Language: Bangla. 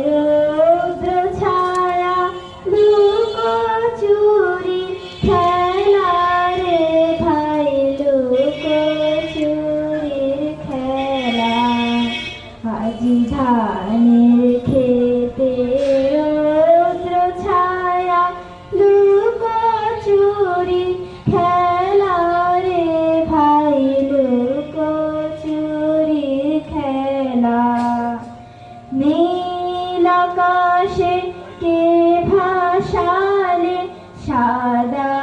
রৌদ্র ছায়া লুকোচুরি খেলা রে ভাই, লুকোচুরির খেলা। আজি ধানের খেতে রৌদ্র ছায়া লুকোচুরি খেলা রে ভাই, লুকোচুরির খেলা। নীল আকাশে কে ভাসালে সাদা